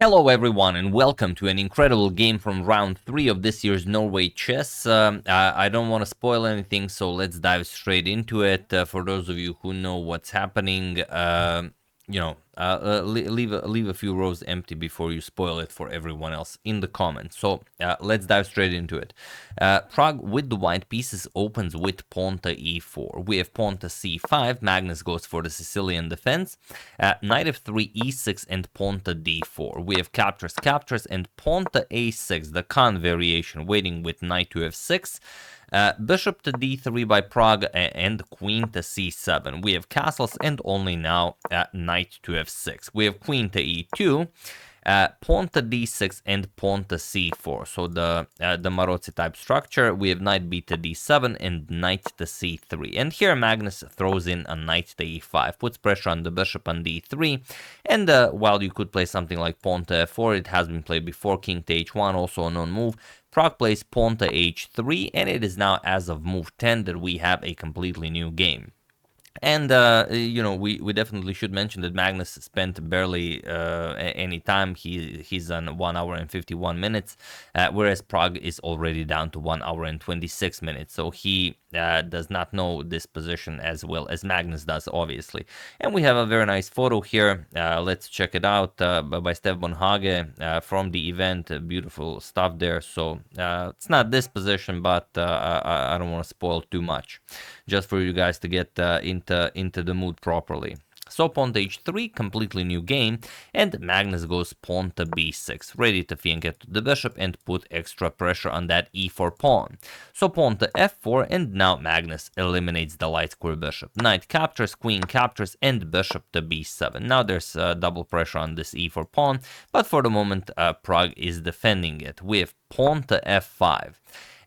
Hello everyone and welcome to an incredible game from round 3 of this year's Norway Chess. I don't want to spoil anything, so let's dive straight into it. For those of you who know what's happening, leave a few rows empty before you spoil it for everyone else in the comments. So let's dive straight into it. Prague with the white pieces opens with pawn to e4. We have pawn to c5. Magnus goes for the Sicilian defense. Knight f3, e6, and pawn to d4. We have captures, and pawn to a6, the Khan variation, waiting with knight to f6. Bishop to d3 by Prague and queen to c7. We have castles and only now knight to f6. We have queen to e2, pawn to d6 and pawn to c4. So the Maroczy type structure. We have knight b to d7 and knight to c3. And here Magnus throws in a knight to e5, puts pressure on the bishop on d3. And while you could play something like pawn to f4, it has been played before. King to h1, also a known move. Prague plays pawn to h3, and it is now, as of move 10, that we have a completely new game. And, we definitely should mention that Magnus spent barely any time. He's on 1 hour and 51 minutes, whereas Prague is already down to 1 hour and 26 minutes. So he does not know this position as well as Magnus does, obviously. And we have a very nice photo here. Let's check it out by Stefan Hage from the event. Beautiful stuff there. So it's not this position, but I don't want to spoil too much, just for you guys to get into the mood properly. So pawn to h3, completely new game, and Magnus goes pawn to b6, ready to fianchetto the bishop and put extra pressure on that e4 pawn. So pawn to f4, and now Magnus eliminates the light square bishop. Knight captures, queen captures, and bishop to b7. Now there's double pressure on this e4 pawn, but for the moment Prague is defending it. We have pawn to f5,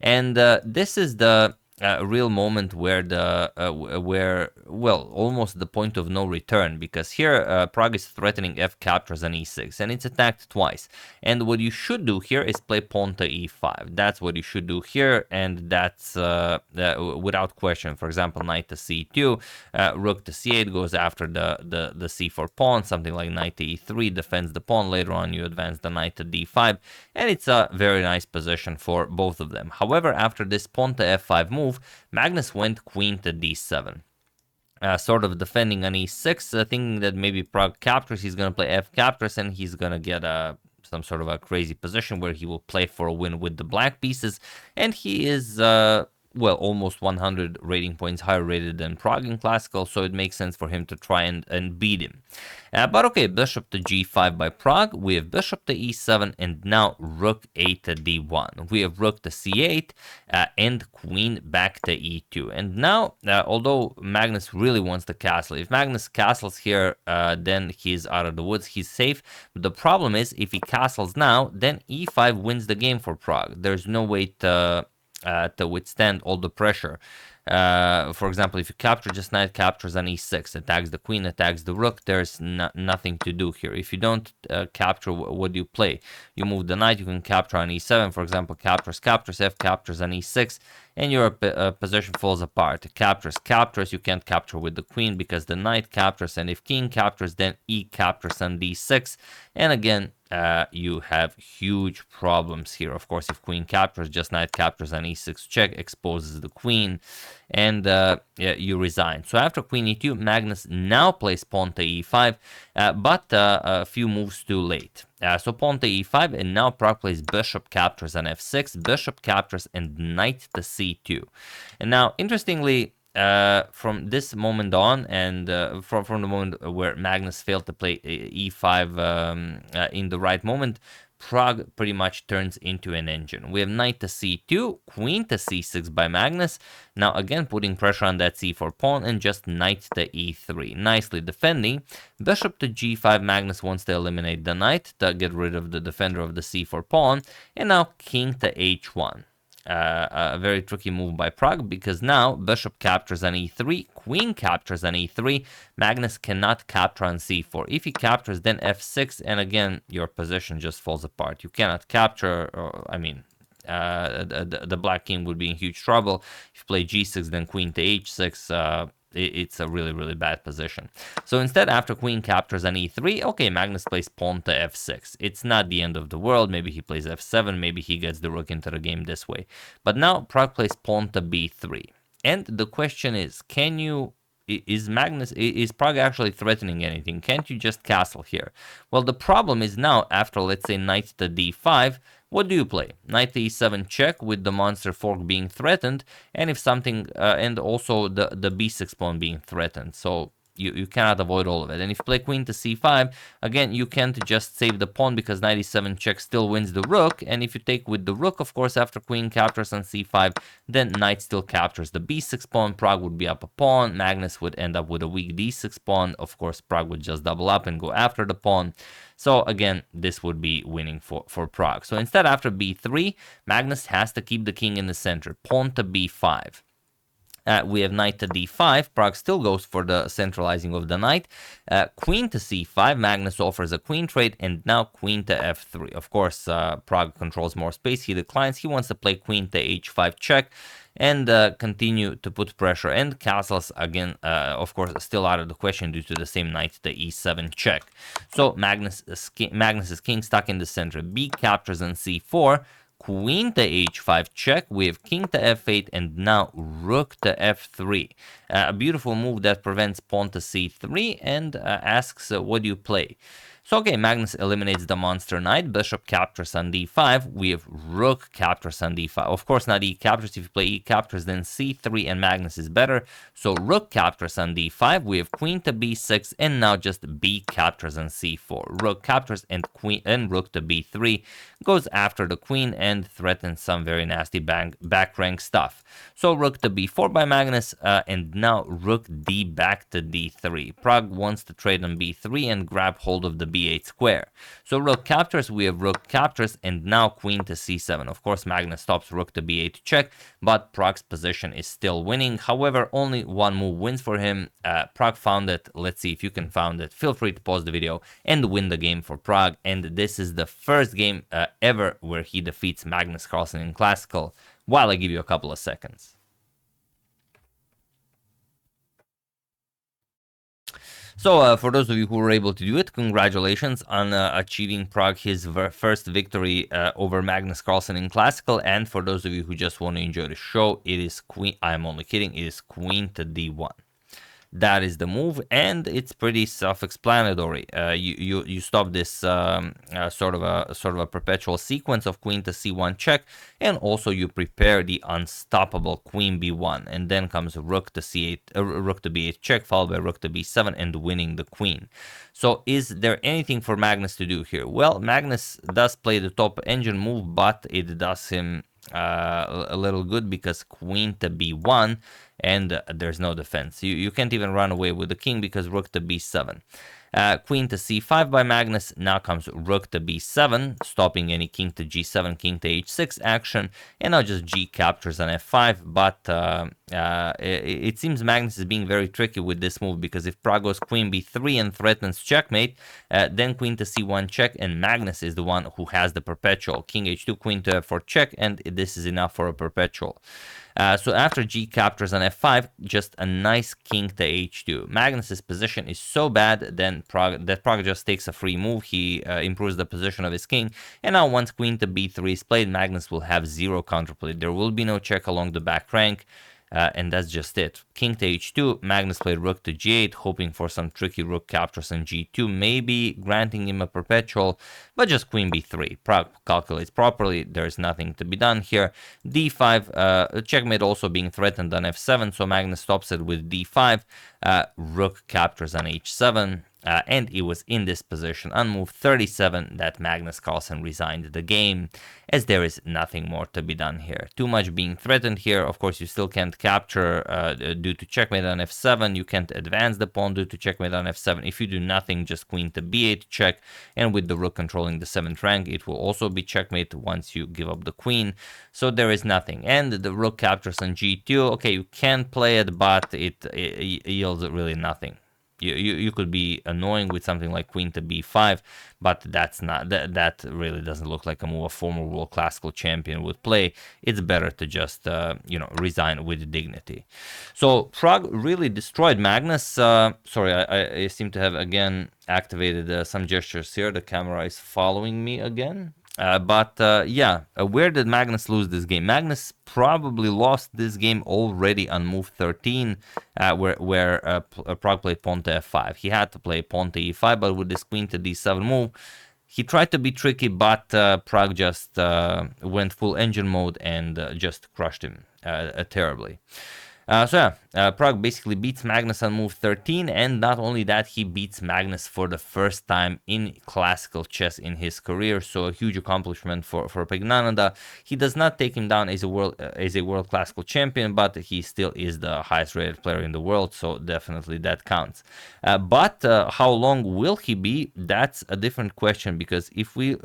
and this is the real moment where almost the point of no return, because here Prague is threatening f captures on e6, and it's attacked twice. And what you should do here is play pawn to e5. That's what you should do here, and that's without question. For example, knight to c2, rook to c8 goes after the c4 pawn, something like knight to e3 defends the pawn. Later on you advance the knight to d5, and it's a very nice position for both of them. However, after this pawn to f5 move, Magnus went queen to d7. Sort of defending on e6, thinking that maybe Prague captures, he's going to play f captures, and he's going to get some sort of a crazy position where he will play for a win with the black pieces, and he is almost 100 rating points higher rated than Prague in classical, so it makes sense for him to try and beat him. But okay, bishop to g5 by Prague, we have bishop to e7, and now rook a to d1. We have rook to c8, and queen back to e2. And now, although Magnus really wants to castle, if Magnus castles here, then he's out of the woods, he's safe. But the problem is, if he castles now, then e5 wins the game for Prague. There's no way to withstand all the pressure. For example, if you capture, just knight captures on e6, attacks the queen, attacks the rook, there's nothing to do here. If you don't capture, what do you play? You move the knight, you can capture on e7, for example, captures, f captures on e6, and your position falls apart. Captures, you can't capture with the queen because the knight captures, and if king captures, then e captures on d6, and again, you have huge problems here. Of course, if queen captures, just knight captures on e6 check, exposes the queen, and you resign. So after queen e2, Magnus now plays pawn to e5, but a few moves too late. So pawn to e5, and now Prague plays bishop captures on f6, bishop captures, and knight to c2. And now, interestingly, from this moment on, and from the moment where Magnus failed to play e5 in the right moment, Prague pretty much turns into an engine. We have knight to c2, queen to c6 by Magnus. Now again putting pressure on that c4 pawn, and just knight to e3. Nicely defending. Bishop to g5, Magnus wants to eliminate the knight to get rid of the defender of the c4 pawn. And now king to h1. A very tricky move by Prague, because now bishop captures on e3, queen captures on e3, Magnus cannot capture on c4. If he captures, then f6, and again your position just falls apart. You cannot capture, the black king would be in huge trouble. If you play g6, then queen to h6, it's a really, really bad position. So instead, after queen captures on e3, okay, Magnus plays pawn to f6. It's not the end of the world. Maybe he plays f7. Maybe he gets the rook into the game this way. But now Pragg plays pawn to b3. And the question is, is Pragg actually threatening anything? Can't you just castle here? Well, the problem is now, after, let's say, knight to d5, what do you play? Knight to e7 check with the monster fork being threatened, and if something, and also the b6 pawn being threatened. So you cannot avoid all of it. And if you play queen to c5, again, you can't just save the pawn because knight e7 check still wins the rook. And if you take with the rook, of course, after queen captures on c5, then knight still captures the b6 pawn. Pragg would be up a pawn. Magnus would end up with a weak d6 pawn. Of course, Pragg would just double up and go after the pawn. So again, this would be winning for Pragg. So instead, after b3, Magnus has to keep the king in the center. Pawn to b5. We have knight to d5. Pragg still goes for the centralizing of the knight. Queen to c5. Magnus offers a queen trade, and now queen to f3. Of course, Pragg controls more space. He declines. He wants to play queen to h5 check and continue to put pressure. And castles, again, of course, still out of the question due to the same knight to e7 check. So Magnus's king stuck in the center. B captures on c4. Queen to h5 check, we have king to f8, and now rook to f3. A beautiful move that prevents pawn to c3 and asks, what do you play? So, okay, Magnus eliminates the monster knight. Bishop captures on d5. We have rook captures on d5. Of course, not e captures. If you play e captures, then c3 and Magnus is better. So, rook captures on d5. We have queen to b6, and now just b captures on c4. Rook captures and rook to b3 goes after the queen and threatens some very nasty back rank stuff. So, rook to b4 by Magnus, and now rook d back to d3. Pragg wants to trade on b3 and grab hold of the b8 square. So rook captures, we have rook captures, and now queen to c7. Of course, Magnus stops rook to b8 check, but Pragg's position is still winning. However, only one move wins for him. Pragg found it. Let's see if you can find it. Feel free to pause the video and win the game for Pragg. And this is the first game ever where he defeats Magnus Carlsen in Classical, while I give you a couple of seconds. So, for those of you who were able to do it, congratulations on achieving Pragg his first victory over Magnus Carlsen in Classical. And for those of you who just want to enjoy the show, it is queen. I'm only kidding. It is queen to d1. That is the move, and it's pretty self-explanatory. You stop this sort of a perpetual sequence of queen to c1 check, and also you prepare the unstoppable queen b1, and then comes rook to c8, rook to b8 check, followed by rook to b7, and winning the queen. So, is there anything for Magnus to do here? Well, Magnus does play the top engine move, but it does him a little good because queen to b1, and there's no defense. You can't even run away with the king because rook to b7. Queen to c5 by Magnus. Now comes rook to b7, stopping any king to g7, king to h6 action. And now just g captures on f5. But it seems Magnus is being very tricky with this move, because if Pragg goes queen b3 and threatens checkmate, then queen to c1 check, and Magnus is the one who has the perpetual. King h2, queen to f4 check, and this is enough for a perpetual. So after g captures on f5, just a nice king to h2. Magnus's position is so bad then Pragg just takes a free move. He improves the position of his king, and now once queen to b3 is played, Magnus will have zero counterplay. There will be no check along the back rank. And that's just it. King to h2, Magnus played rook to g8, hoping for some tricky rook captures on g2, maybe granting him a perpetual, but just queen b3. Pragg calculates properly, there's nothing to be done here. d5, checkmate also being threatened on f7, so Magnus stops it with d5, rook captures on h7, and it was in this position on move 37 that Magnus Carlsen resigned the game, as there is nothing more to be done here. Too much being threatened here. Of course, you still can't capture due to checkmate on f7. You can't advance the pawn due to checkmate on f7. If you do nothing, just queen to b8 check, and with the rook controlling the 7th rank, it will also be checkmate once you give up the queen. So there is nothing. And the rook captures on g2. Okay, you can play it, but it yields really nothing. You could be annoying with something like queen to b5, but that's not that really doesn't look like a move a former world classical champion would play. It's better to just resign with dignity. So Pragg really destroyed Magnus. Sorry, I seem to have again activated some gestures here. The camera is following me again. Where did Magnus lose this game? Magnus probably lost this game already on move 13, where Pragg played pawn to f5. He had to play pawn to e5, but with this queen to d7 move, he tried to be tricky, but Pragg just went full engine mode and just crushed him terribly. Pragg basically beats Magnus on move 13, and not only that, he beats Magnus for the first time in classical chess in his career, so a huge accomplishment for Praggnanandhaa. He does not take him down as a world classical champion, but he still is the highest rated player in the world, so definitely that counts. But how long will he be? That's a different question, because if we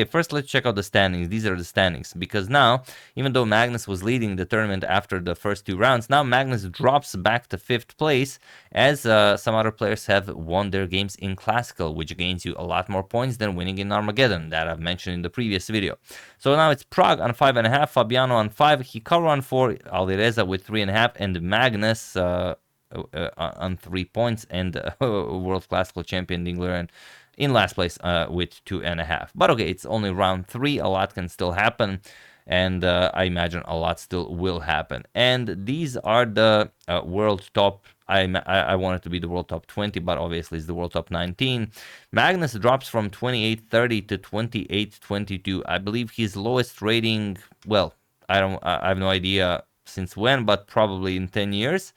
first let's check out the standings. These are the standings, because now, even though Magnus was leading the tournament after the first 2 rounds, now Magnus drops back to 5th place, as some other players have won their games in classical, which gains you a lot more points than winning in Armageddon, that I've mentioned in the previous video. So now it's Pragg on 5.5, Fabiano on 5, Hikaru on 4, Alireza with 3.5, and Magnus on 3 points, and world classical champion Dingler in last place with 2.5. But okay, it's only round 3, a lot can still happen. And I imagine a lot still will happen. And these are the world top. I want it to be the world top 20, but obviously it's the world top 19. Magnus drops from 28.30 to 28.22. I believe his lowest rating, well, I have no idea since when, but probably in 10 years.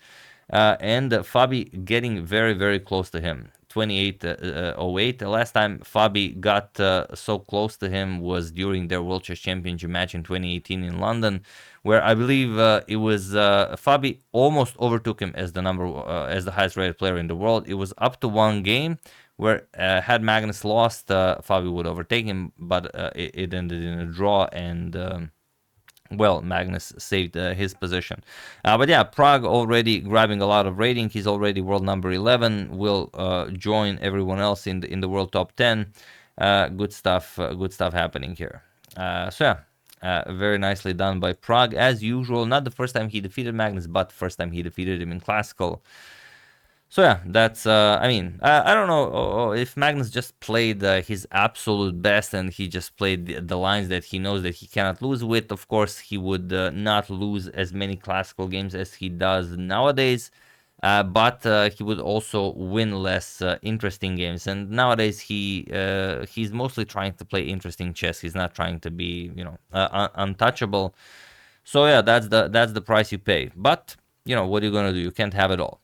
And Fabi getting very, very close to him. 28.08. The last time Fabi got so close to him was during their World Chess Championship match in 2018 in London, where I believe it was Fabi almost overtook him as the highest rated player in the world. It was up to 1 game, where had Magnus lost, Fabi would overtake him, but it ended in a draw, and well, Magnus saved his position. But yeah, Pragg already grabbing a lot of rating. He's already world number 11. Will join everyone else in the world top 10. Good stuff happening here. Very nicely done by Pragg, as usual. Not the first time he defeated Magnus, but the first time he defeated him in classical. So yeah, that's, I don't know if Magnus just played his absolute best and he just played the lines that he knows that he cannot lose with. Of course, he would not lose as many classical games as he does nowadays, but he would also win less interesting games. And nowadays, he's mostly trying to play interesting chess. He's not trying to be, untouchable. So yeah, that's the price you pay. But, what are you going to do? You can't have it all.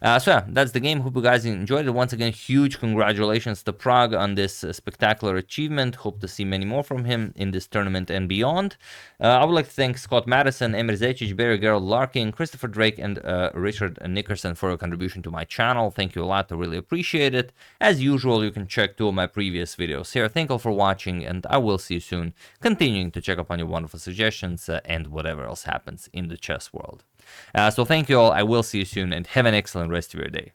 That's the game. Hope you guys enjoyed it. Once again, huge congratulations to Pragg on this spectacular achievement. Hope to see many more from him in this tournament and beyond. I would like to thank Scott Madison, Emir Zečić, Barry Gerald Larkin, Christopher Drake, and Richard Nickerson for your contribution to my channel. Thank you a lot. I really appreciate it. As usual, you can check 2 of my previous videos here. Thank you all for watching, and I will see you soon, continuing to check up on your wonderful suggestions and whatever else happens in the chess world. So thank you all. I will see you soon, and have an excellent rest of your day.